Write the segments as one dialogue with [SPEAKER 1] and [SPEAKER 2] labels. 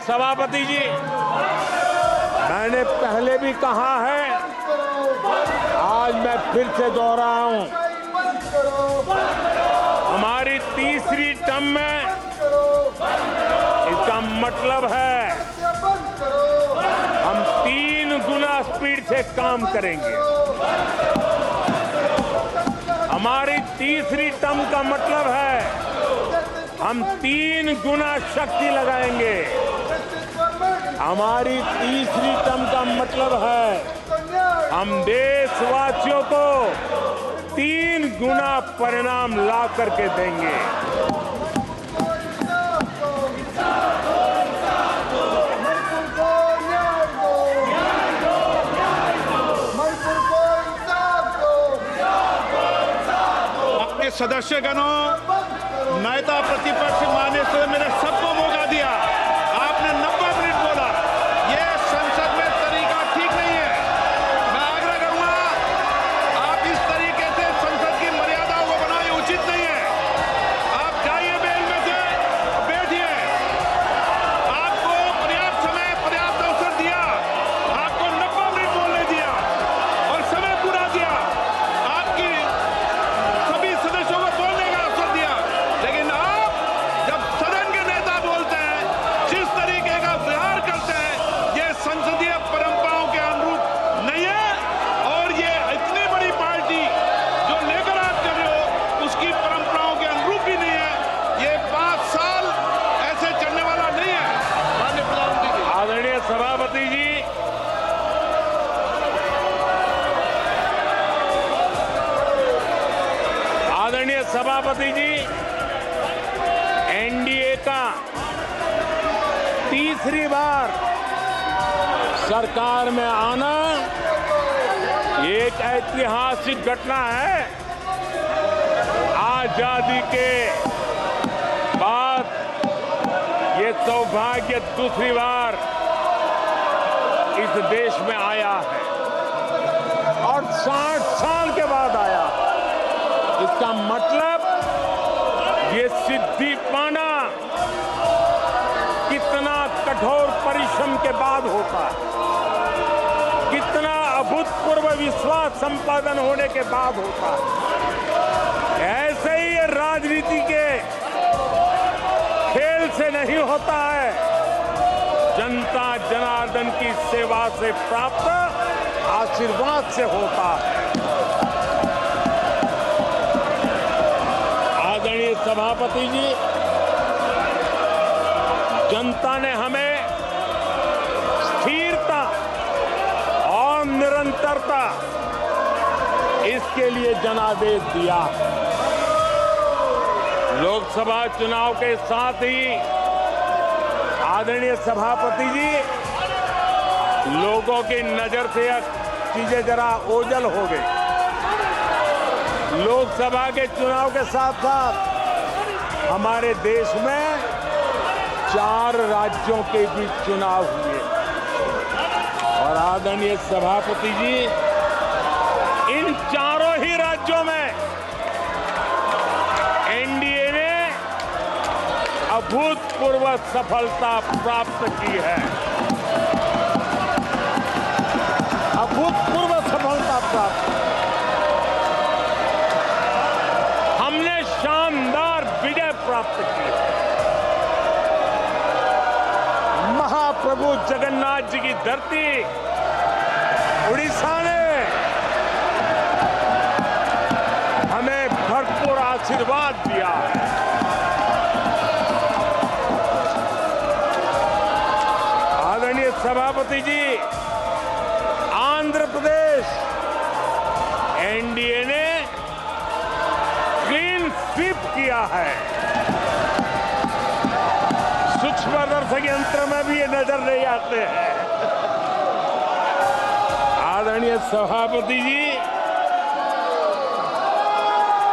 [SPEAKER 1] सभापति जी, मैंने पहले भी कहा है, आज मैं फिर से दोहराया हूं, हमारी तीसरी टर्म में इसका मतलब है हम 3 गुना स्पीड से काम करेंगे। हमारी तीसरी टर्म का मतलब है हम 3 गुना शक्ति लगाएंगे। हमारी तीसरी टर्म का मतलब है हम देशवासियों को 3 गुना परिणाम ला करके देंगे।
[SPEAKER 2] अपने सदस्यगणों, नेता प्रतिपक्ष माननीय सदस्य ने सबको मौका दिया। आपने 90 मिनट बोला, ये संसद में तरीका ठीक नहीं है। मैं आग्रह करूंगा, आप इस तरीके से संसद की मर्यादाओं को बनाए, उचित नहीं है। आप जाइए बेल में से, बैठिए। आपको पर्याप्त समय, पर्याप्त अवसर दिया। आपको 90 मिनट बोलने दिया और समय पूरा दिया। आपकी सभी सदस्यों को बोलने का अवसर दिया, लेकिन आप जब सदन के नेता बोलते हैं, जिस तरीके का व्यवहार करते हैं, ये संसदीय परंपराओं के अनुरूप नहीं है। और ये इतनी बड़ी पार्टी जो लेकर आप चल रहे हो, उसकी परंपराओं के अनुरूप ही नहीं है। ये 5 साल ऐसे चलने वाला नहीं है। माननीय प्रधानमंत्री जी,
[SPEAKER 1] आदरणीय सभापति जी, आदरणीय सभापति जी, एनडीए का तीसरी बार सरकार में आना एक ऐतिहासिक घटना है। आजादी के बाद ये सौभाग्य दूसरी बार इस देश में आया है और 60 साल के बाद आया। इसका मतलब ये सिद्धि पाना कितना कठोर परिश्रम के बाद होता है, कितना अभूतपूर्व विश्वास संपादन होने के बाद होता है। ऐसे ही ये राजनीति के खेल से नहीं होता है, जनता जनार्दन की सेवा से प्राप्त आशीर्वाद से होता है। आदरणीय सभापति जी, जनता ने हमें स्थिरता और निरंतरता, इसके लिए जनादेश दिया। लोकसभा चुनाव के साथ ही आदरणीय सभापति जी, लोगों की नजर से चीजें जरा ओझल हो गई। लोकसभा के चुनाव के साथ साथ हमारे देश में 4 राज्यों के बीच चुनाव हुए और आदरणीय सभापति जी, इन चारों ही राज्यों में एनडीए ने अभूतपूर्व सफलता प्राप्त की है। अभूतपूर्व सफलता प्राप्त, हमने शानदार विजय प्राप्त की है। महाप्रभु जगन्नाथ जी की धरती उड़ीसा ने हमें भरपूर आशीर्वाद दिया है। आदरणीय सभापति जी, आंध्र प्रदेश एनडीए ने क्लीन स्वीप किया है। सूक्ष्मदर्शक यंत्र में भी ये नजर नहीं आते हैं। आदरणीय सभापति जी,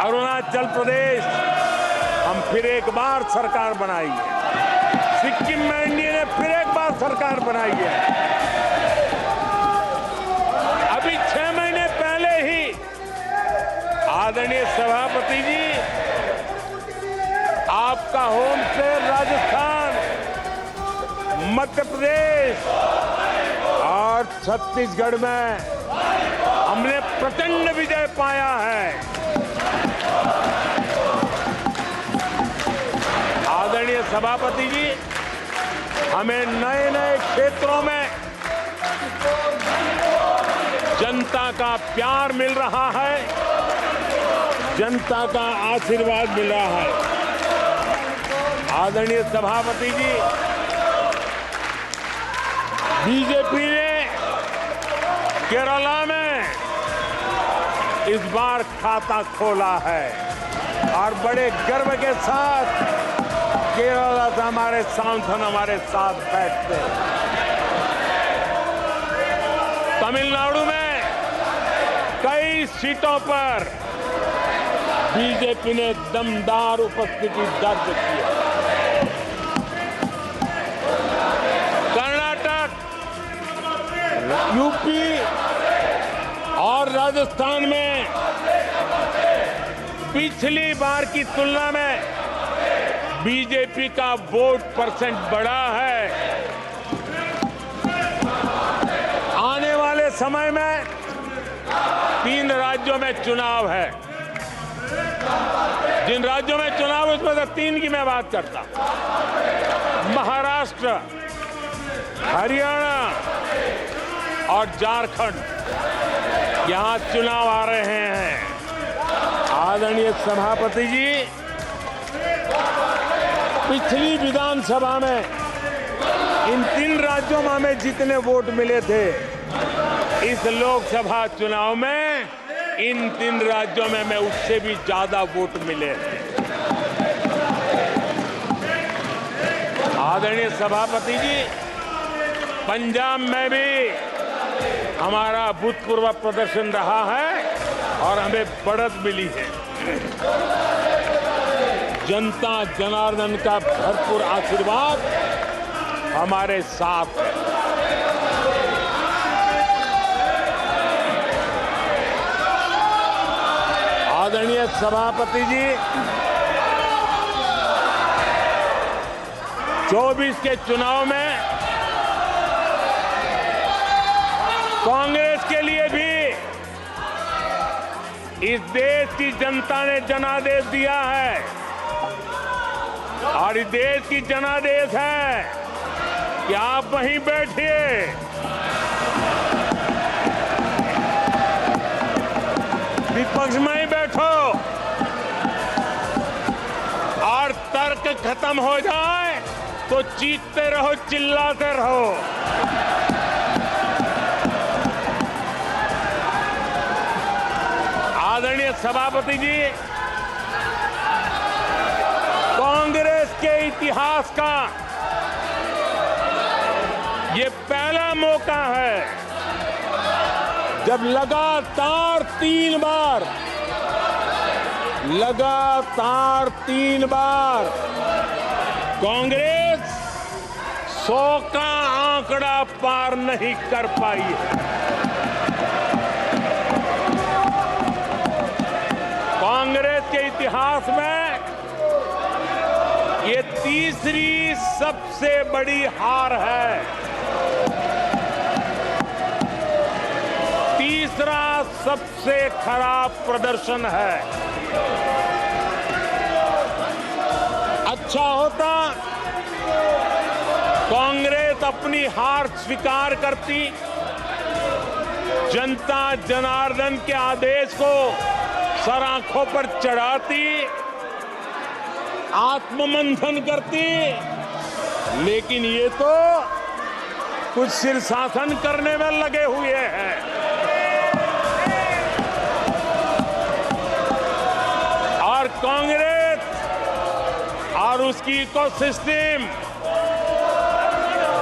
[SPEAKER 1] अरुणाचल प्रदेश हम फिर एक बार सरकार बनाई है। सिक्किम में एनडीए ने फिर एक बार सरकार बनाई है। अभी 6 महीने पहले ही आदरणीय सभापति जी, आपका होम स्टेट राजस्थान, मध्य मध्य प्रदेश और छत्तीसगढ़ में हमने प्रचंड विजय पाया है। आदरणीय सभापति जी, हमें नए नए क्षेत्रों में जनता का प्यार मिल रहा है, जनता का आशीर्वाद मिल रहा है। आदरणीय सभापति जी, बीजेपी ने केरला में इस बार खाता खोला है और बड़े गर्व के साथ केरला से हमारे सांसद हमारे साथ बैठते हैं। तमिलनाडु में कई सीटों पर बीजेपी ने दमदार उपस्थिति दर्ज की है। कर्नाटक, यूपी और राजस्थान में पिछली बार की तुलना में बीजेपी का वोट परसेंट बढ़ा है। आने वाले समय में 3 राज्यों में चुनाव है। जिन राज्यों में चुनाव है उसमें से 3 की मैं बात करता हूं। महाराष्ट्र, हरियाणा और झारखंड, यहां चुनाव आ रहे हैं। आदरणीय सभापति जी, पिछली विधानसभा में इन 3 राज्यों में हमें जितने वोट मिले थे, इस लोकसभा चुनाव में इन 3 राज्यों में हमें उससे भी ज्यादा वोट मिले हैं। आदरणीय सभापति जी, पंजाब में भी हमारा भूतपूर्व प्रदर्शन रहा है और हमें बढ़त मिली है। जनता जनार्दन का भरपूर आशीर्वाद हमारे साथ है। आदरणीय सभापति जी, 24 के चुनाव में कांग्रेस के लिए भी इस देश की जनता ने जनादेश दिया है और इस देश की जनादेश है कि आप वहीं बैठिए, विपक्ष में ही बैठो और तर्क खत्म हो जाए तो चीखते रहो, चिल्लाते रहो। आदरणीय सभापति जी, कांग्रेस के इतिहास का ये पहला मौका है जब लगातार 3 बार कांग्रेस 100 का आंकड़ा पार नहीं कर पाई है। कांग्रेस के इतिहास में ये तीसरी सबसे बड़ी हार है, तीसरा सबसे खराब प्रदर्शन है। अच्छा होता कांग्रेस अपनी हार स्वीकार करती, जनता जनार्दन के आदेश को सर आंखों पर चढ़ाती, आत्ममंथन करती, लेकिन ये तो कुछ शीर्षासन करने में लगे हुए हैं। और कांग्रेस और उसकी इकोसिस्टम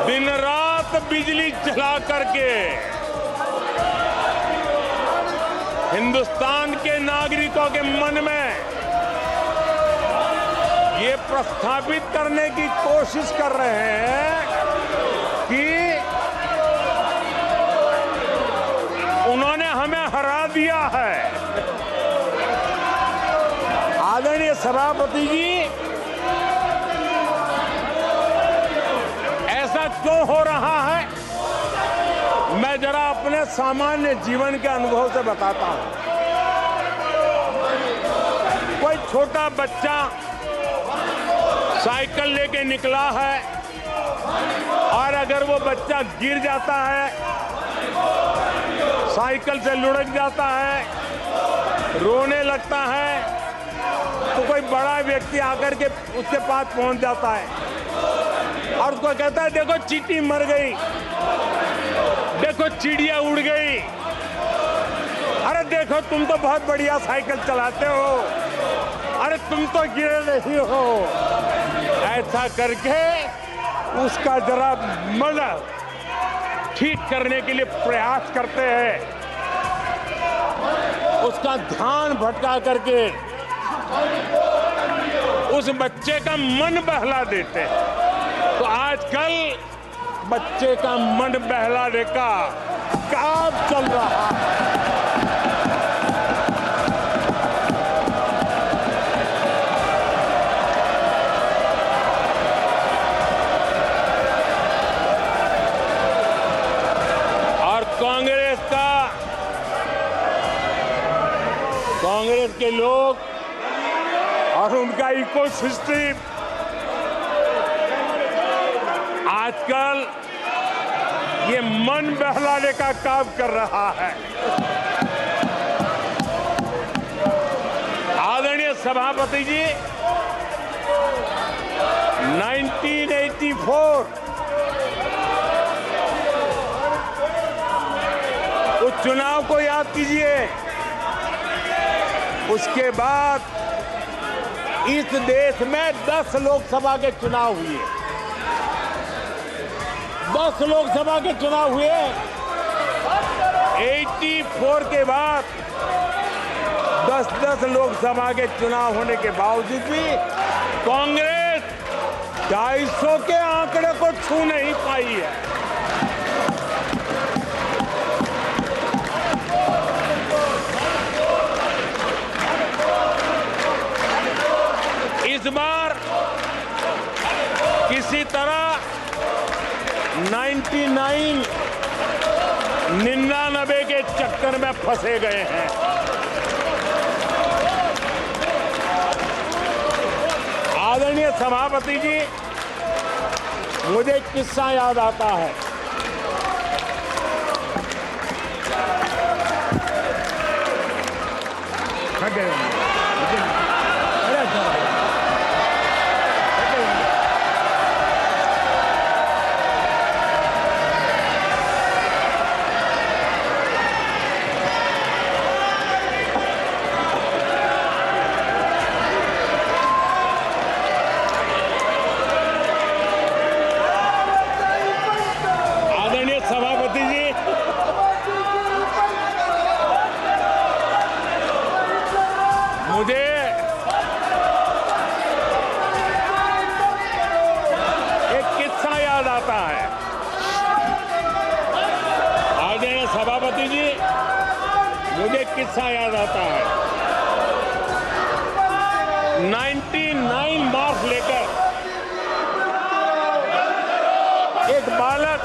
[SPEAKER 1] दिन रात बिजली चला करके हिंदुस्तान के नागरिकों के मन में ये प्रस्थापित करने की कोशिश कर रहे हैं कि उन्होंने हमें हरा दिया है। आदरणीय सभापति जी, ऐसा क्यों हो रहा है, मैं जरा अपने सामान्य जीवन के अनुभव से बताता हूं। कोई छोटा बच्चा साइकिल लेके निकला है और अगर वो बच्चा गिर जाता है, साइकिल से लुढ़क जाता है, रोने लगता है, तो कोई बड़ा व्यक्ति आकर के उसके पास पहुंच जाता है और उसको कहता है, देखो चींटी मर गई, देखो चिड़िया उड़ गई, अरे देखो तुम तो बहुत बढ़िया साइकिल चलाते हो, अरे तुम तो गिरे नहीं हो। ऐसा करके उसका जरा मन ठीक करने के लिए प्रयास करते हैं, उसका ध्यान भटका करके उस बच्चे का मन बहला देते हैं। तो आजकल बच्चे का मन बहलाने का काम चल रहा है। और कांग्रेस के लोग और उनका इकोसिस्टम आजकल ये मन बहलाने का काम कर रहा है। आदरणीय सभापति जी, 1984 उस चुनाव को याद कीजिए। उसके बाद इस देश में 10 लोकसभा के चुनाव हुए, 10 लोकसभा के चुनाव हुए। 84 के बाद 10 लोकसभा के चुनाव होने के बावजूद भी कांग्रेस 250 के आंकड़े को छू नहीं पाई है। इस बार किसी तरह 99 के चक्कर में फंसे गए हैं। आदरणीय सभापति जी, मुझे एक किस्सा याद आता है। सभापति जी, मुझे एक किस्सा याद आता है। आदरणीय सभापति जी, मुझे किस्सा याद आता है। 99 मार्क्स लेकर एक बालक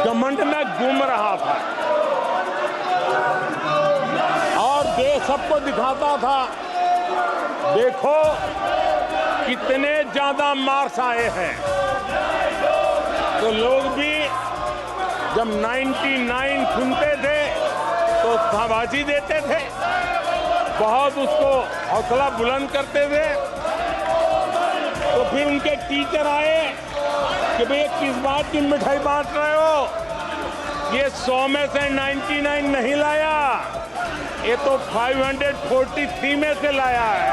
[SPEAKER 1] घमंड में घूम रहा था और देश सबको दिखाता था, देखो कितने ज्यादा मार्क्स आए हैं। तो लोग भी जब 99 सुनते थे तो शाबाशी देते थे, बहुत उसको हौसला बुलंद करते थे। तो फिर उनके टीचर आए कि भैया किस बात की मिठाई बांट रहे हो, ये 100 में से 99 नहीं लाया, ये तो 543 में से लाया है।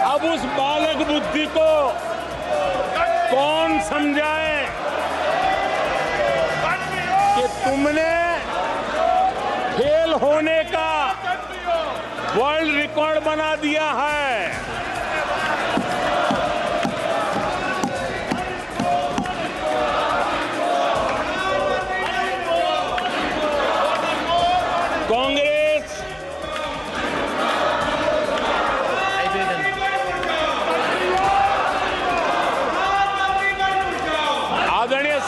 [SPEAKER 1] अब उस बालक बुद्धि को कौन समझाए कि तुमने फेल होने का वर्ल्ड रिकॉर्ड बना दिया है। कांग्रेस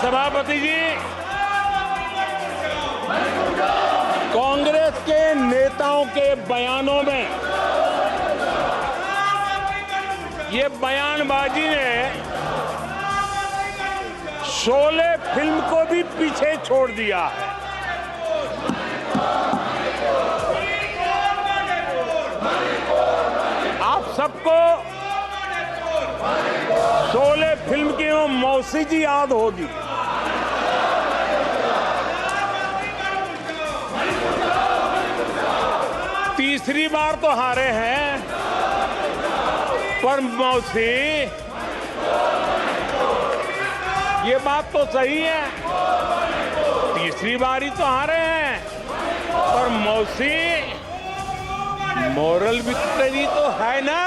[SPEAKER 1] सभापति जी, कांग्रेस के नेताओं के बयानों में ये बयानबाजी ने शोले फिल्म को भी पीछे छोड़ दिया है। आप सबको शोले फिल्म की वो मौसी जी याद होगी। तीसरी बार तो हारे हैं, पर मौसी, ये बात तो सही है, तीसरी बार ही तो हारे हैं, पर मौसी मोरल विक्ट्री तो है ना।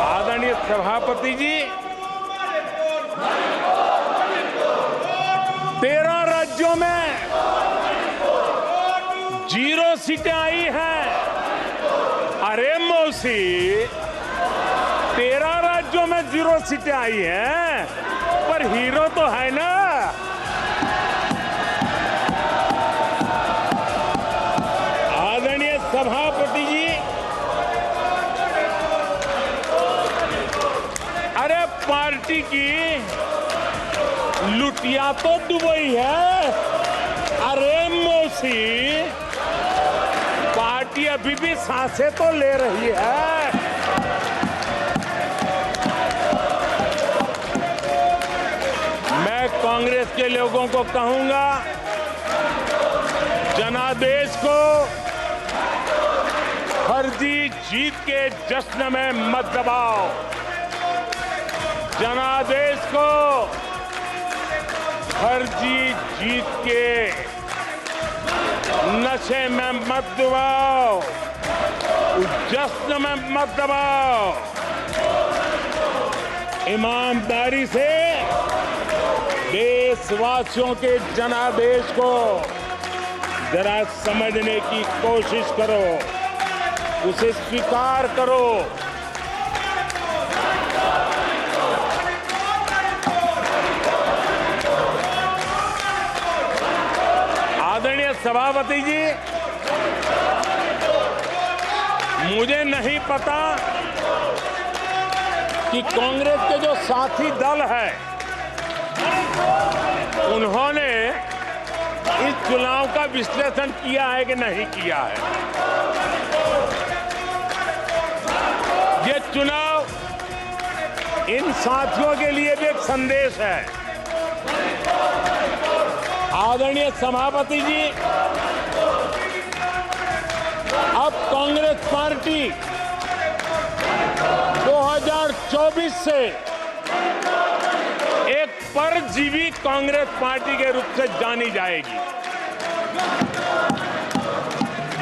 [SPEAKER 1] आदरणीय सभापति जी, 13 राज्यों में 0 सीटें आई हैं। अरे मौसी, 13 राज्यों में 0 सीटें आई हैं, पर हीरो तो है ना। आदरणीय सभापति जी, अरे पार्टी की लुटिया तो दुबई है। अरे मौसी, पार्टी अभी भी सांसें तो ले रही है। मैं कांग्रेस के लोगों को कहूंगा, जनादेश को फर्जी जीत के जश्न में मत दबाओ। जनादेश को फर्जी जीत के नशे में मत दबाओ, जश्न में मत दबाओ। ईमानदारी से देशवासियों के जनादेश को जरा समझने की कोशिश करो, उसे स्वीकार करो। आदरणीय सभापति जी, मुझे नहीं पता कि कांग्रेस के जो साथी दल है, उन्होंने इस चुनाव का विश्लेषण किया है कि नहीं किया है। ये चुनाव इन साथियों के लिए भी एक संदेश है। आदरणीय सभापति जी, अब कांग्रेस पार्टी 2024 से एक परजीवी कांग्रेस पार्टी के रूप से जानी जाएगी।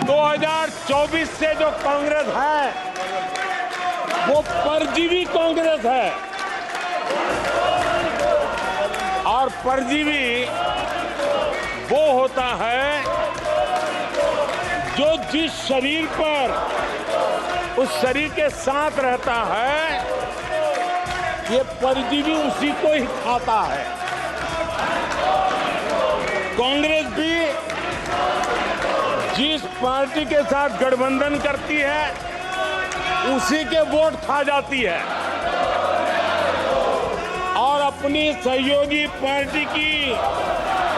[SPEAKER 1] 2024 से जो कांग्रेस है, वो परजीवी कांग्रेस है। और परजीवी वो होता है जो जिस शरीर पर उस शरीर के साथ रहता है, ये परजीवी उसी को ही खाता है। कांग्रेस भी जिस पार्टी के साथ गठबंधन करती है, उसी के वोट खा जाती है और अपनी सहयोगी पार्टी की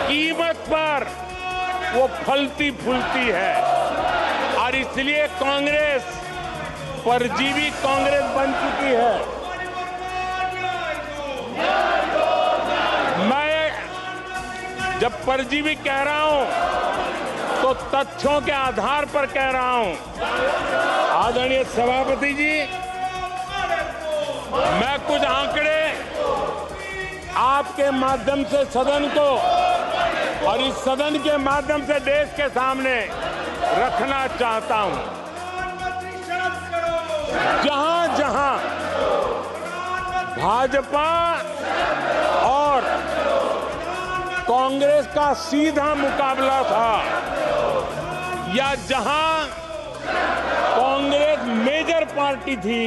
[SPEAKER 1] कीमत पर वो फलती फूलती है। और इसलिए कांग्रेस परजीवी कांग्रेस बन चुकी है। मैं जब परजीवी कह रहा हूं तो तथ्यों के आधार पर कह रहा हूं। आदरणीय सभापति जी, मैं कुछ आंकड़े आपके माध्यम से सदन को और इस सदन के माध्यम से देश के सामने रखना चाहता हूं। जहां जहां भाजपा और कांग्रेस का सीधा मुकाबला था, या जहां कांग्रेस मेजर पार्टी थी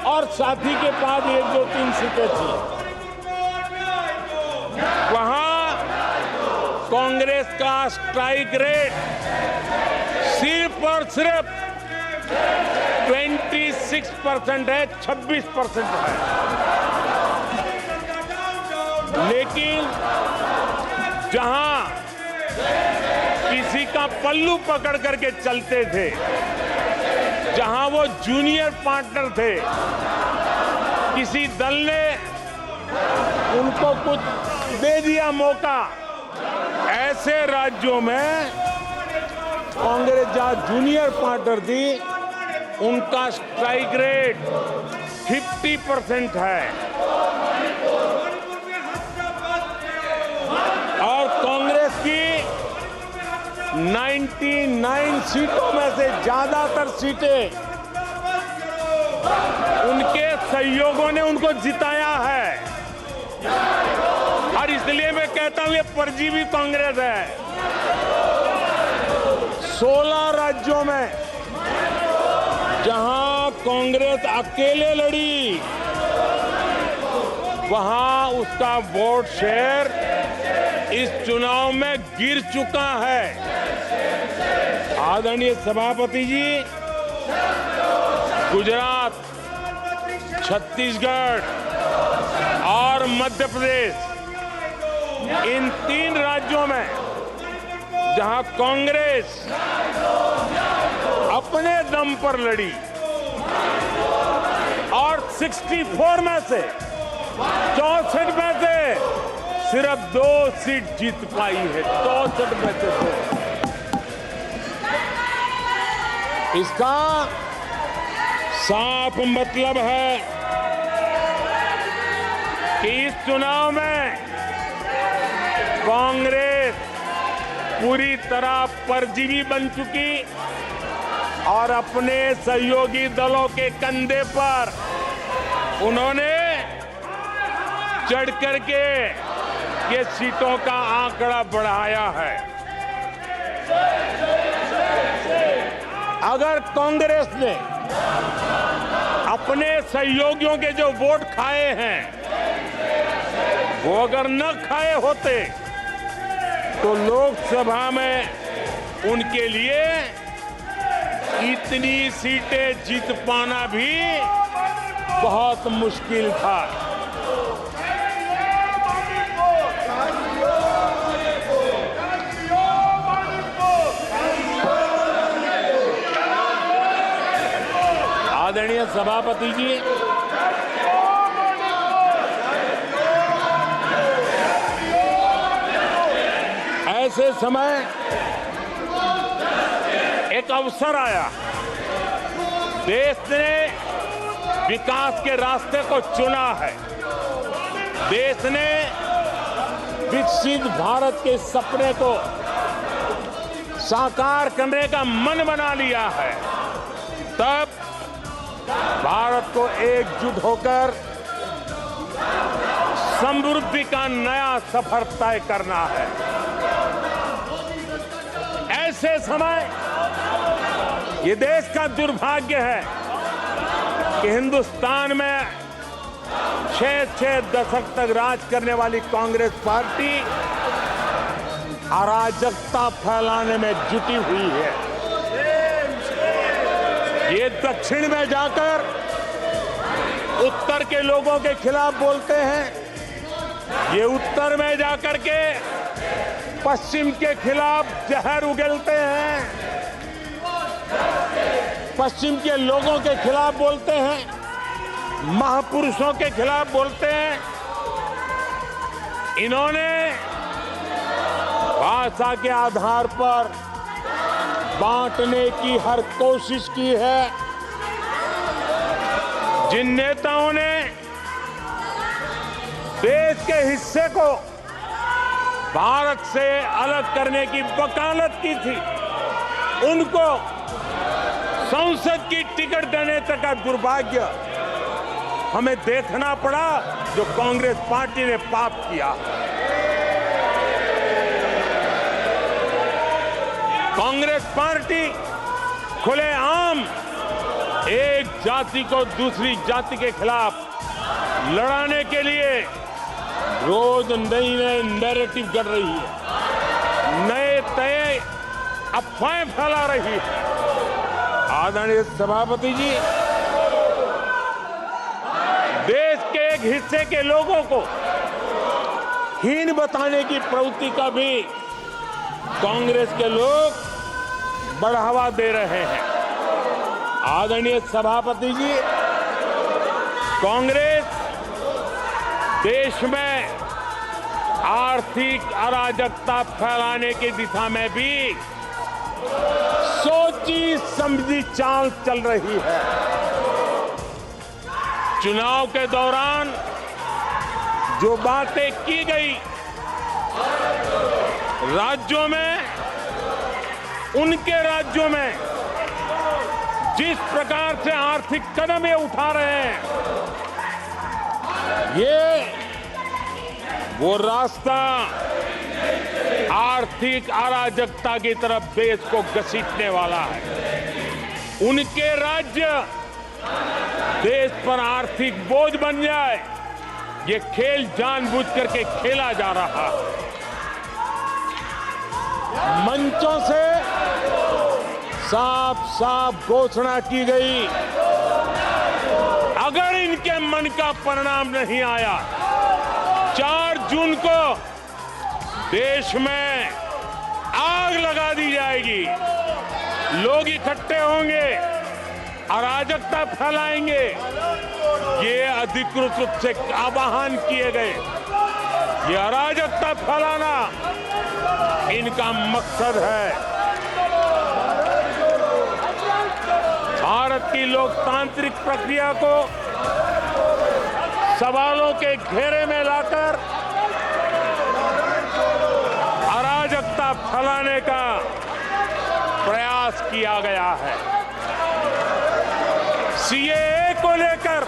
[SPEAKER 1] और साथी के पास 1, 2, 3 सीटें थी, वहां कांग्रेस का स्ट्राइक रेट सिर्फ और सिर्फ 26% है, 26% है। लेकिन जहां किसी का पल्लू पकड़ करके चलते थे, जहां वो जूनियर पार्टनर थे, किसी दल ने उनको कुछ दे दिया मौका, ऐसे राज्यों में कांग्रेस जहां जूनियर पार्टनर थी, उनका स्ट्राइक रेट 50% है। और कांग्रेस की 99 सीटों में से ज्यादातर सीटें उनके सहयोगियों ने उनको जिताया है। और इसलिए मैं कहता हूं ये परजीवी कांग्रेस है। 16 राज्यों में जहां कांग्रेस अकेले लड़ी, वहां उसका वोट शेयर इस चुनाव में गिर चुका है। आदरणीय सभापति जी, गुजरात, छत्तीसगढ़ और मध्य प्रदेश, इन 3 राज्यों में जहां कांग्रेस अपने दम पर लड़ी और 64 में से 64 में से सिर्फ 2 सीट जीत पाई है, 64 में से 2। इसका साफ मतलब है कि इस चुनाव में कांग्रेस पूरी तरह परजीवी बन चुकी और अपने सहयोगी दलों के कंधे पर उन्होंने चढ़ करके ये सीटों का आंकड़ा बढ़ाया है। अगर कांग्रेस ने अपने सहयोगियों के जो वोट खाए हैं, वो अगर न खाए होते तो लोकसभा में उनके लिए इतनी सीटें जीत पाना भी बहुत मुश्किल था। आदरणीय सभापति जी, ऐसे समय एक अवसर आया। देश ने विकास के रास्ते को चुना है। देश ने विकसित भारत के सपने को साकार करने का मन बना लिया है। तब भारत को एकजुट होकर समृद्धि का नया सफर तय करना है। ऐसे समय ये देश का दुर्भाग्य है कि हिंदुस्तान में 6 दशक तक राज करने वाली कांग्रेस पार्टी अराजकता फैलाने में जुटी हुई है। ये दक्षिण में जाकर उत्तर के लोगों के खिलाफ बोलते हैं, ये उत्तर में जाकर के पश्चिम के खिलाफ जहर उगलते हैं, पश्चिम के लोगों के खिलाफ बोलते हैं, महापुरुषों के खिलाफ बोलते हैं। इन्होंने भाषा के आधार पर बांटने की हर कोशिश की है। जिन नेताओं ने देश के हिस्से को भारत से अलग करने की वकालत की थी, उनको संसद की टिकट देने तक का दुर्भाग्य हमें देखना पड़ा, जो कांग्रेस पार्टी ने पाप किया। कांग्रेस पार्टी खुलेआम एक जाति को दूसरी जाति के खिलाफ लड़ाने के लिए रोज नई नए नैरेटिव कर रही है, नए तय अफवाहें फैला रही है। आदरणीय सभापति जी, देश के एक हिस्से के लोगों को हीन बताने की प्रवृत्ति का भी कांग्रेस के लोग बढ़ावा दे रहे हैं। आदरणीय सभापति जी, कांग्रेस देश में आर्थिक अराजकता फैलाने की दिशा में भी सोची समझी चाल चल रही है। चुनाव के दौरान जो बातें की गई, राज्यों में, उनके राज्यों में जिस प्रकार से आर्थिक कदम ये उठा रहे हैं, ये वो रास्ता आर्थिक अराजकता की तरफ देश को घसीटने वाला है। उनके राज्य देश पर आर्थिक बोझ बन जाए, ये खेल जानबूझ करके खेला जा रहा है। मंचों से साफ साफ घोषणा की गई, अगर इनके मन का परिणाम नहीं आया, 4 जून को देश में आग लगा दी जाएगी, लोग इकट्ठे होंगे, अराजकता फैलाएंगे। ये अधिकृत रूप से आह्वान किए गए, ये अराजकता फैलाना इनका मकसद है। भारत की लोकतांत्रिक प्रक्रिया को सवालों के घेरे में लाकर अराजकता फैलाने का प्रयास किया गया है। सीएए को लेकर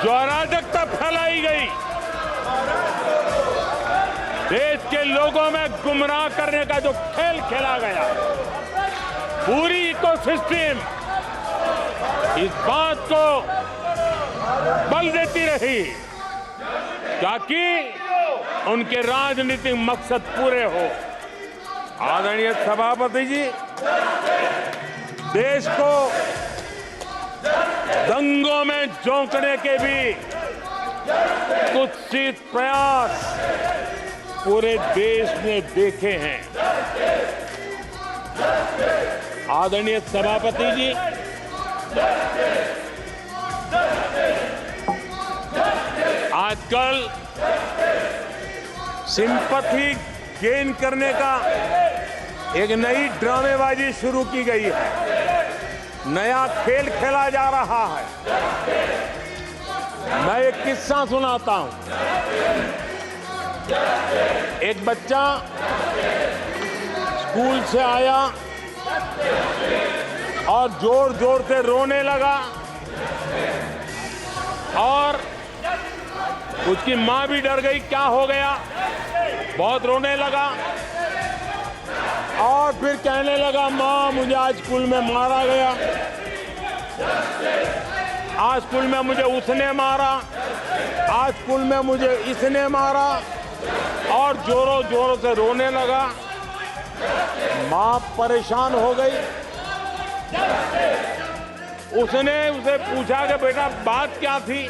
[SPEAKER 1] जो अराजकता फैलाई गई, देश के लोगों में गुमराह करने का जो खेल खेला गया, पूरी इकोसिस्टम इस बात को बल देती रही ताकि उनके राजनीतिक मकसद पूरे हो। आदरणीय सभापति जी, देश को दंगों में झोंकने के भी कुत्सित प्रयास पूरे देश ने देखे हैं। आदरणीय सभापति जी, आजकल सिंपैथी गेन करने का एक नई ड्रामेबाजी शुरू की गई है, नया खेल खेला जा रहा है। मैं एक किस्सा सुनाता हूं। एक बच्चा स्कूल से आया और जोर जोर से रोने लगा और उसकी मां भी डर गई, क्या हो गया, बहुत रोने लगा और फिर कहने लगा, मां मुझे आज स्कूल में मारा गया, आज स्कूल में मुझे उसने मारा, आज स्कूल में मुझे इसने मारा, और जोरों जोरों से रोने लगा। मां परेशान हो गई। उसने उसे पूछा कि बेटा बात क्या थी,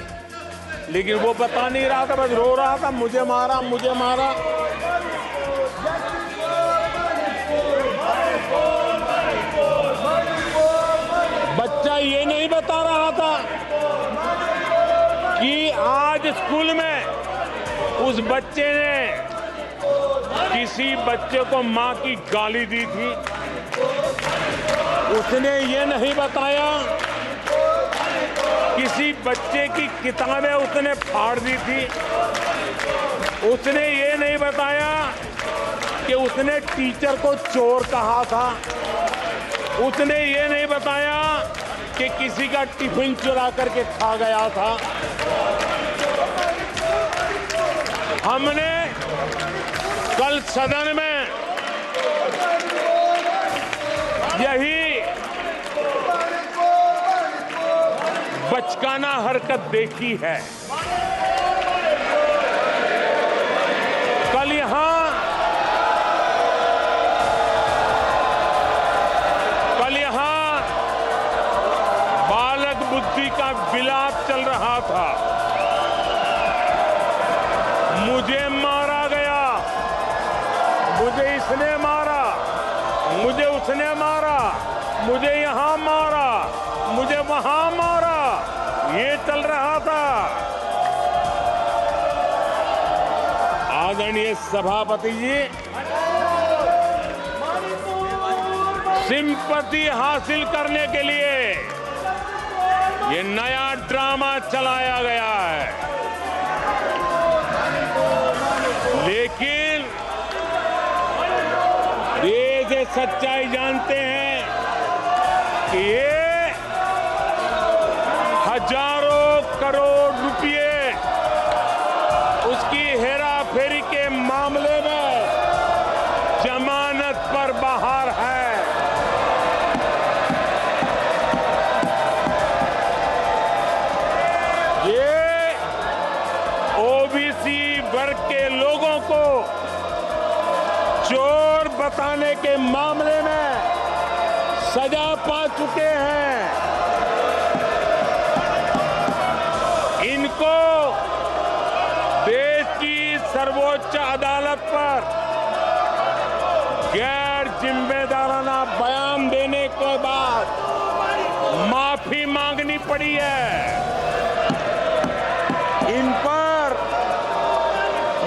[SPEAKER 1] लेकिन वो बता नहीं रहा था, बस रो रहा था, मुझे मारा, मुझे मारा। बच्चा ये नहीं बता रहा था कि आज स्कूल में उस बच्चे ने किसी बच्चे को मां की गाली दी थी। उसने ये नहीं बताया किसी बच्चे की किताबें उसने फाड़ दी थी। उसने ये नहीं बताया कि उसने टीचर को चोर कहा था। उसने ये नहीं बताया कि किसी का टिफिन चुरा करके खा गया था। हमने कल सदन में यही बचकाना हरकत देखी है। बुद्धि का विलाप चल रहा था। मुझे मारा गया, मुझे इसने मारा, मुझे उसने मारा, मुझे यहां मारा, मुझे वहां मारा, ये चल रहा था। आदरणीय सभापति जी, सिंपैथी हासिल करने के लिए ये नया ड्रामा चलाया गया है, लेकिन देश ये सच्चाई जानते हैं कि ये हजारों करोड़ रुपए उसकी हेराफेरी के मामले में जमानत पर बाहर है। ये ओबीसी वर्ग के लोगों को चोर बताने के मामले में सजा पा चुके हैं। इनको देश की सर्वोच्च अदालत पर गैर जिम्मेदाराना बयान देने के बाद माफी मांगनी पड़ी है। इन पर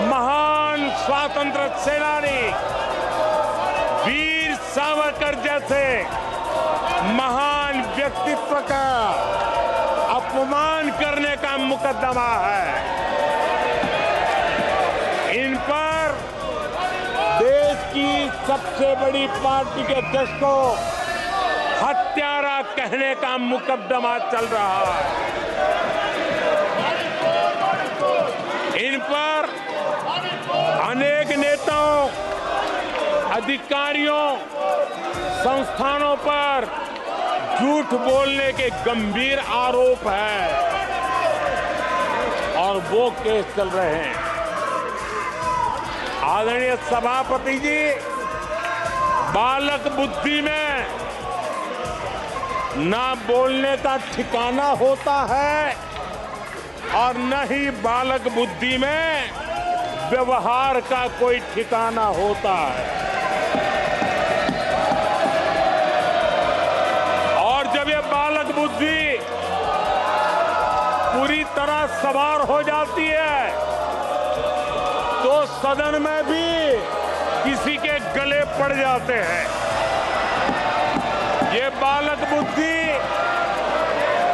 [SPEAKER 1] महान स्वातंत्र सेनानी वीर सावरकर जैसे महान व्यक्तित्व का अपमान करने का मुकदमा है। इन पर देश की सबसे बड़ी पार्टी के अध्यक्ष को हत्यारा कहने का मुकदमा चल रहा है। इन पर अनेक नेताओं, अधिकारियों, संस्थानों पर झूठ बोलने के गंभीर आरोप हैं और वो केस चल रहे हैं। आदरणीय सभापति जी, बालक बुद्धि में ना बोलने का ठिकाना होता है और न ही बालक बुद्धि में व्यवहार का कोई ठिकाना होता है। और जब ये बालक बुद्धि पूरी तरह सवार हो जाती है तो सदन में भी किसी के गले पड़ जाते हैं। ये बालक बुद्धि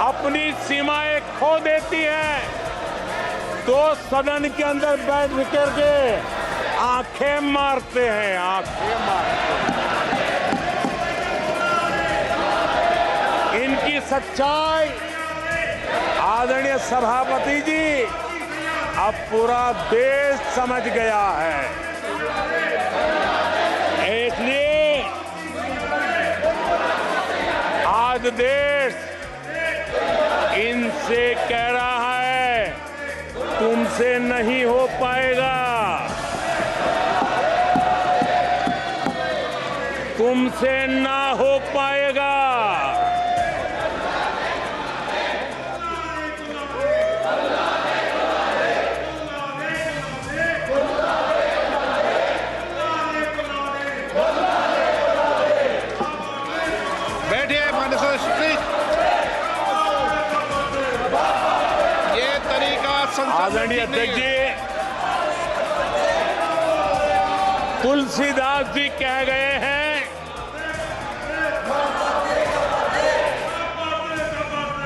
[SPEAKER 1] अपनी सीमाएं खो देती है तो सदन के अंदर बैठ करके आंखें मारते हैं, आंखें मारते हैं। इनकी सच्चाई आदरणीय सभापति जी अब पूरा देश समझ गया है। इसलिए आज देश इनसे कह रहा है तुमसे नहीं हो पाएगा, तुमसे ना हो पाएगा।
[SPEAKER 2] बैठिए माननीय सदस्य, ये तरीका
[SPEAKER 1] आदरणीय अध्यक्ष जी, तुलसीदास जी कह गए हैं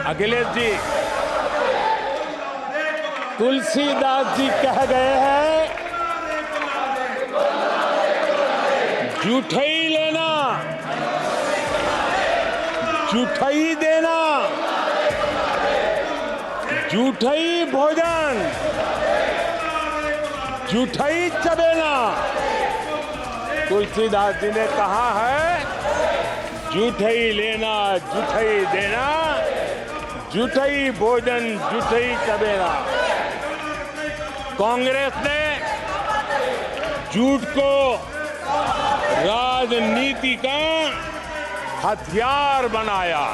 [SPEAKER 1] अखिलेश जी, तुलसीदास जी कह गए हैं जूठई लेना जूठई देना, जूठई भोजन जूठई चबेना। तुलसीदास जी ने कहा है जूठई लेना जूठई देना, जूठई भोजन जूठई चबेना। कांग्रेस ने झूठ को राजनीति का हथियार बनाया।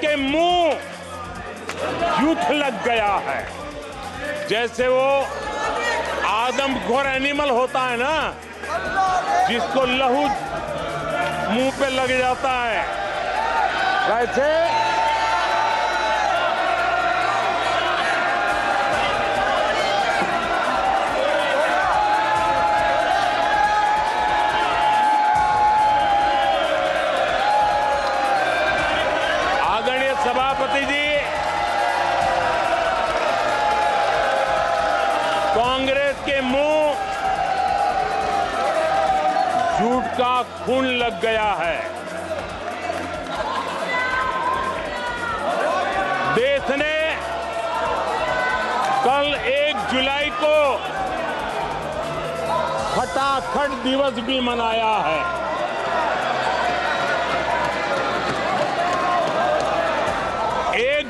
[SPEAKER 1] के मुंह झूठ लग गया है। जैसे वो आदमखोर एनिमल होता है ना, जिसको लहू मुंह पे लग जाता है, वैसे आदरणीय सभापति जी, कांग्रेस के मुंह झूठ का खून लग गया है। देश ने कल 1 जुलाई को खटाखट दिवस भी मनाया है।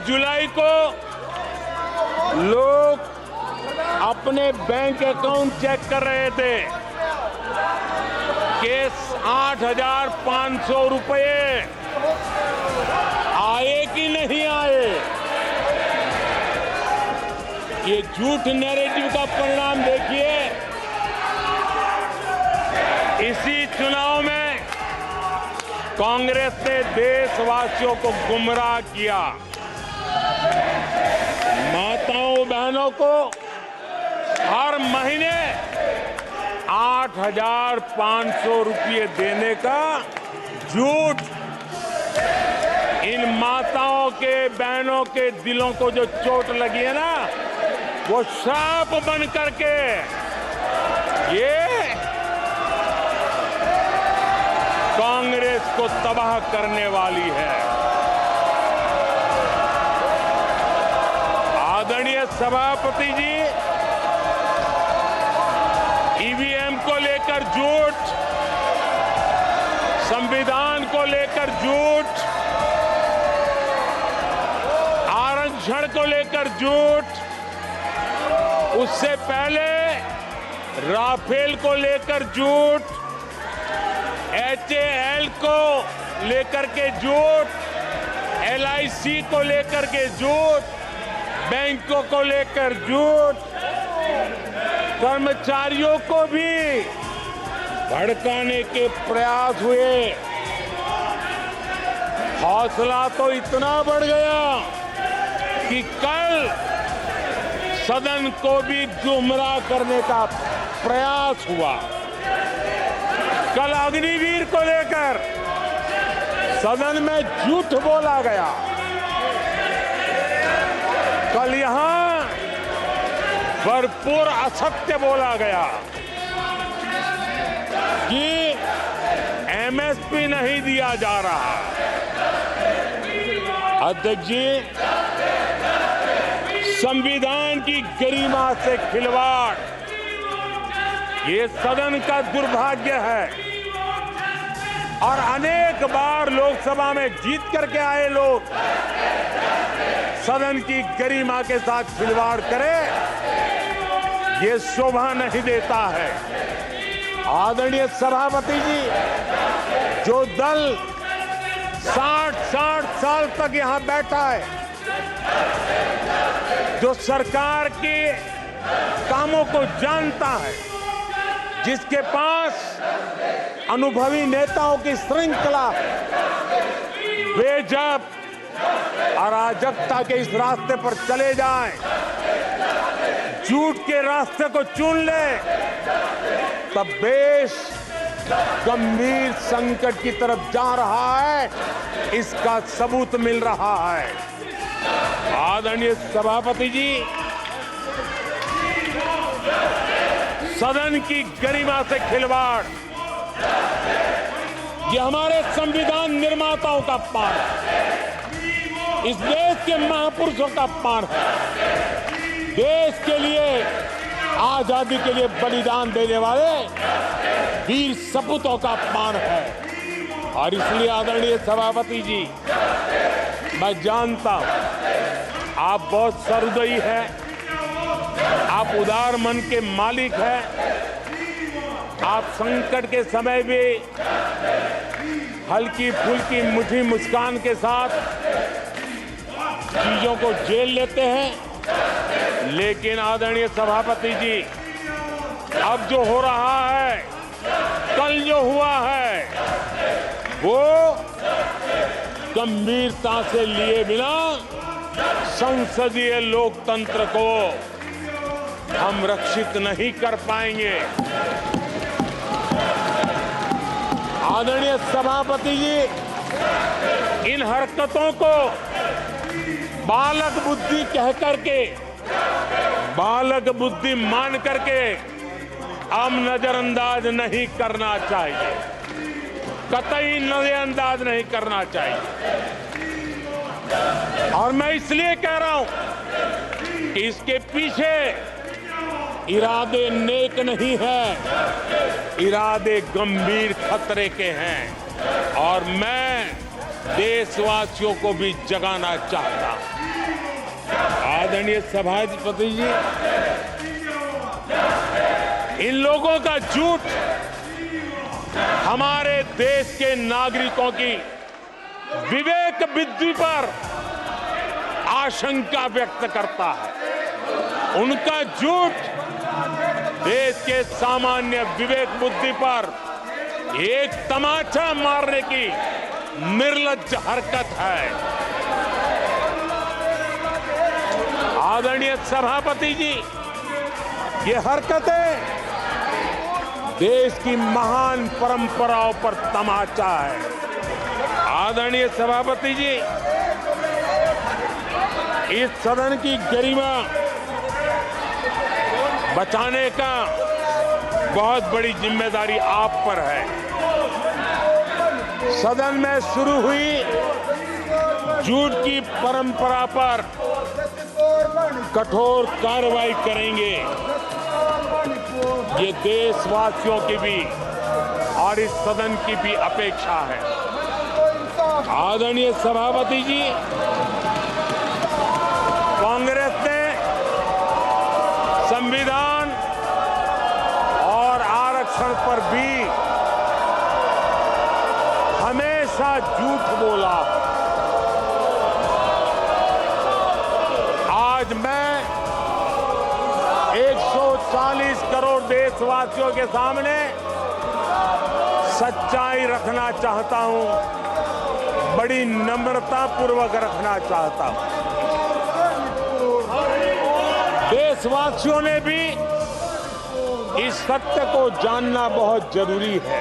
[SPEAKER 1] जुलाई को लोग अपने बैंक अकाउंट चेक कर रहे थे कि 8,500 रुपए आए कि नहीं आए। ये झूठ नैरेटिव का परिणाम देखिए। इसी चुनाव में कांग्रेस ने देशवासियों को गुमराह किया। माताओं बहनों को हर महीने 8,500 रुपये देने का झूठ। इन माताओं के बहनों के दिलों को जो चोट लगी है ना, वो श्राप बन करके ये कांग्रेस को तबाह करने वाली है। आदरणीय सभापति जी, ईवीएम को लेकर झूठ, संविधान को लेकर झूठ, आरक्षण को लेकर झूठ, उससे पहले राफेल को लेकर झूठ, HAL को लेकर के झूठ, LIC को लेकर के झूठ, बैंकों को लेकर झूठ, कर्मचारियों को भी भड़काने के प्रयास हुए। हौसला तो इतना बढ़ गया कि कल सदन को भी गुमराह करने का प्रयास हुआ। कल अग्निवीर को लेकर सदन में झूठ बोला गया। कल यहां भरपूर असत्य बोला गया कि MSP नहीं दिया जा रहा। अध्यक्ष जी, संविधान की गरिमा से खिलवाड़ ये सदन का दुर्भाग्य है। और अनेक बार लोकसभा में जीत करके आए लोग सदन की गरिमा के साथ खिलवाड़ करें, ये शोभा नहीं देता है। आदरणीय सभापति जी, जो दल 60 साल तक यहां बैठा है, जो सरकार के कामों को जानता है, जिसके पास अनुभवी नेताओं की श्रृंखला, वे जब अराजकता के इस रास्ते पर चले जाएं, झूठ के रास्ते को चुन ले, तब देश गंभीर संकट की तरफ जा रहा है। इसका सबूत मिल रहा है। आदरणीय सभापति जी, सदन की गरिमा से खिलवाड़ ये हमारे संविधान निर्माताओं का अपमान है। इस देश के महापुरुषों का अपमान है। देश के लिए, आजादी के लिए बलिदान देने वाले वीर सपूतों का अपमान है। और इसलिए आदरणीय सभापति जी, मैं जानता हूं आप बहुत सहृदयी हैं, आप उदार मन के मालिक हैं। आप संकट के समय भी हल्की फुल्की मीठी मुस्कान के साथ चीजों को झेल लेते हैं, लेकिन आदरणीय सभापति जी, अब जो हो रहा है, कल जो हुआ है, वो गंभीरता से लिए बिना संसदीय लोकतंत्र को हम रक्षित नहीं कर पाएंगे। आदरणीय सभापति जी, इन हरकतों को बालक बुद्धि कह करके, बालक बुद्धि मान करके हम नजरअंदाज नहीं करना चाहिए, कतई नजरअंदाज नहीं करना चाहिए। और मैं इसलिए कह रहा हूं कि इसके पीछे इरादे नेक नहीं है, इरादे गंभीर खतरे के हैं, और मैं देशवासियों को भी जगाना चाहता हूं। आदरणीय सभापति जी, इन लोगों का झूठ हमारे देश के नागरिकों की विवेक बुद्धि पर आशंका व्यक्त करता है। उनका झूठ देश के सामान्य विवेक बुद्धि पर एक तमाचा मारने की निर्लज्ज हरकत है। आदरणीय सभापति जी, ये हरकतें देश की महान परंपराओं पर तमाचा है। आदरणीय सभापति जी, इस सदन की गरिमा बचाने का बहुत बड़ी जिम्मेदारी आप पर है। सदन में शुरू हुई झूठ की परंपरा पर कठोर कार्रवाई करेंगे, ये देशवासियों की भी और इस सदन की भी अपेक्षा है। आदरणीय सभापति जी, कांग्रेस ने संविधान और आरक्षण पर भी हमेशा झूठ बोला। आज मैं 140 करोड़ देशवासियों के सामने सच्चाई रखना चाहता हूं, बड़ी नम्रता पूर्वक रखना चाहता हूं। देशवासियों ने भी इस सत्य को जानना बहुत जरूरी है।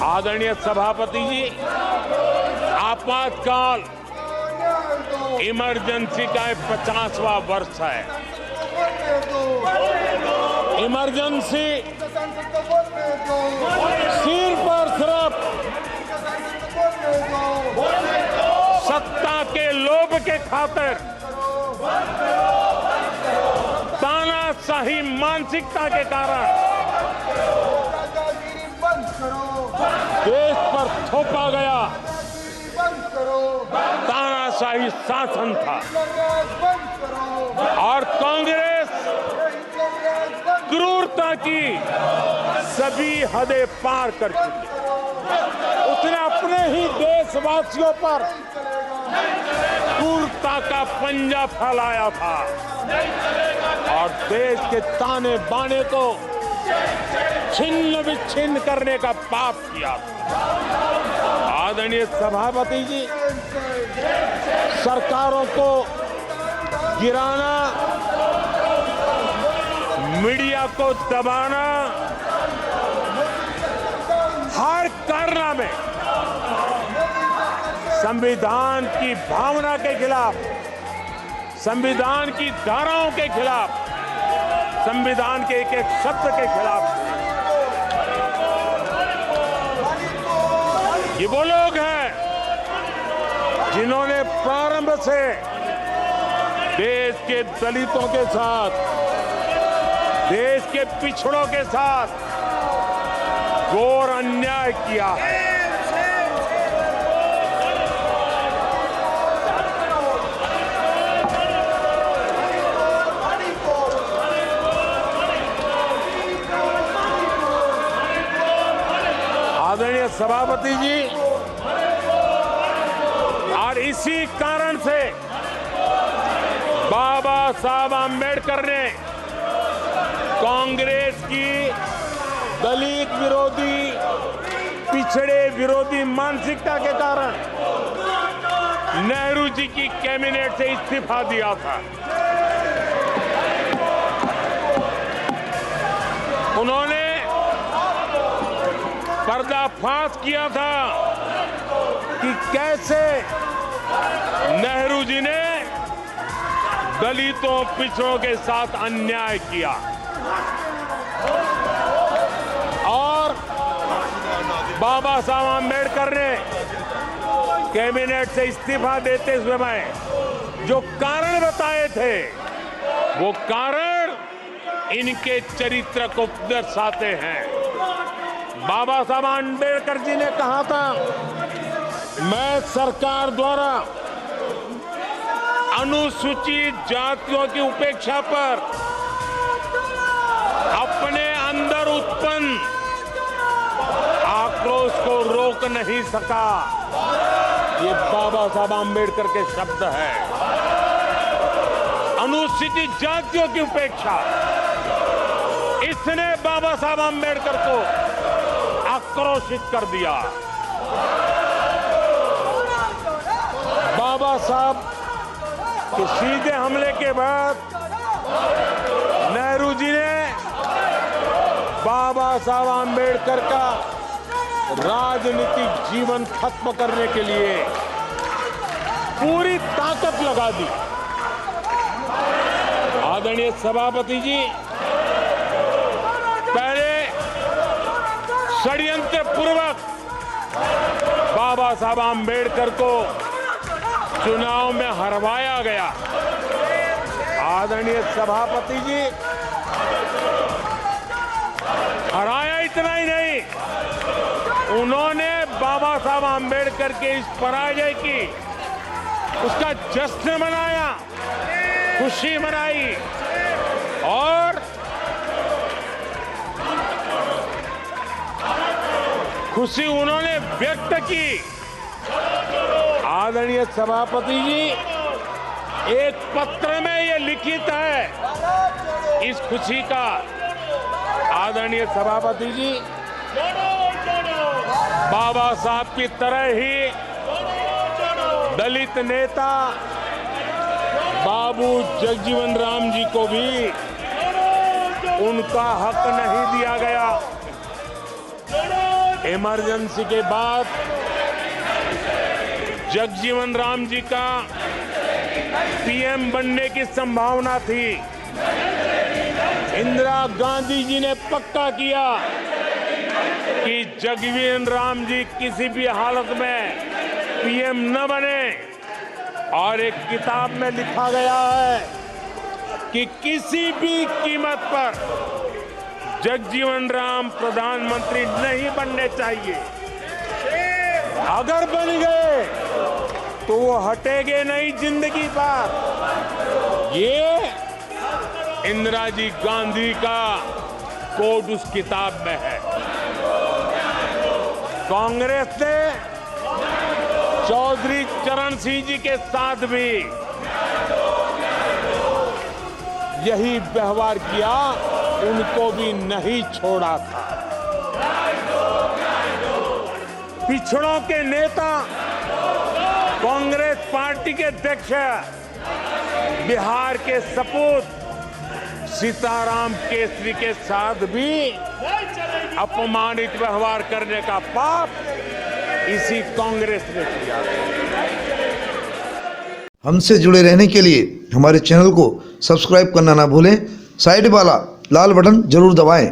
[SPEAKER 1] आदरणीय सभापति जी, आपातकाल इमरजेंसी का 50वां वर्ष है। इमरजेंसी सिर्फ और सिर्फ सत्ता के लोभ के खातिर, तानाशाही मानसिकता के कारण देश पर थोपा गया तानाशाही शासन था, और कांग्रेस क्रूरता की सभी हदें पार कर चुकी। उसने अपने ही देशवासियों पर क्रूरता का पंजा फैलाया था और देश के ताने बाने को छिन्न विच्छिन्न करने का पाप किया था। आदरणीय सभापति जी, सरकारों को गिराना, मीडिया को दबाना, हर कारनामे में संविधान की भावना के खिलाफ, संविधान की धाराओं के खिलाफ, संविधान के एक एक शब्द के खिलाफ। ये वो लोग हैं जिन्होंने प्रारंभ से देश के दलितों के साथ, देश के पिछड़ों के साथ घोर अन्याय किया है। आदरणीय सभापति जी, और इसी कारण से बाबा साहब आम्बेडकर ने कांग्रेस की दलित विरोधी, पिछड़े विरोधी मानसिकता के कारण नेहरू जी की कैबिनेट से इस्तीफा दिया था। उन्होंने पर्दाफाश किया था कि कैसे नेहरू जी ने दलितों, पिछड़ों के साथ अन्याय किया और बाबा साहब आम्बेडकर ने कैबिनेट से इस्तीफा देते समय जो कारण बताए थे, वो कारण इनके चरित्र को दर्शाते हैं। बाबा साहब आम्बेडकर जी ने कहा था, मैं सरकार द्वारा अनुसूचित जातियों की उपेक्षा पर अपने अंदर उत्पन्न आक्रोश को रोक नहीं सका। ये बाबा साहब आम्बेडकर के शब्द हैं। अनुसूचित जातियों की उपेक्षा, इसने बाबा साहब आम्बेडकर को आक्रोशित कर दिया। बाबा साहब के सीधे हमले के बाद नेहरू जी ने बाबा साहब आम्बेडकर का राजनीतिक जीवन खत्म करने के लिए पूरी ताकत लगा दी। आदरणीय सभापति जी, पहले षड्यंत्र पूर्वक बाबा साहब आम्बेडकर को चुनाव में हरवाया गया। आदरणीय सभापति जी, हराया इतना ही नहीं, उन्होंने बाबा साहब आम्बेडकर के इस पराजय की, उसका जश्न मनाया, खुशी मनाई और खुशी उन्होंने व्यक्त की। आदरणीय सभापति जी, एक पत्र में ये लिखित है इस खुशी का। आदरणीय सभापति जी, बाबा साहब की तरह ही दलित नेता बाबू जगजीवन राम जी को भी उनका हक नहीं दिया गया। इमरजेंसी के बाद जगजीवन राम जी का पीएम बनने की संभावना थी। इंदिरा गांधी जी ने पक्का किया कि जगजीवन राम जी किसी भी हालत में पीएम न बने, और एक किताब में लिखा गया है कि किसी भी कीमत पर जगजीवन राम प्रधानमंत्री नहीं बनने चाहिए। अगर बन गए तो वो हटेंगे नहीं जिंदगी पर। ये इंदिरा जी गांधी का कोट उस किताब में है। कांग्रेस ने चौधरी चरण सिंह जी के साथ भी यही व्यवहार किया, उनको भी नहीं छोड़ा था। पिछड़ों के नेता, कांग्रेस पार्टी के अध्यक्ष बिहार के सपूत सीताराम केसरी के साथ भी अपमानित व्यवहार करने का पाप इसी कांग्रेस ने किया।
[SPEAKER 3] हमसे जुड़े रहने के लिए हमारे चैनल को सब्सक्राइब करना ना भूलें। साइड वाला लाल बटन जरूर दबाएं।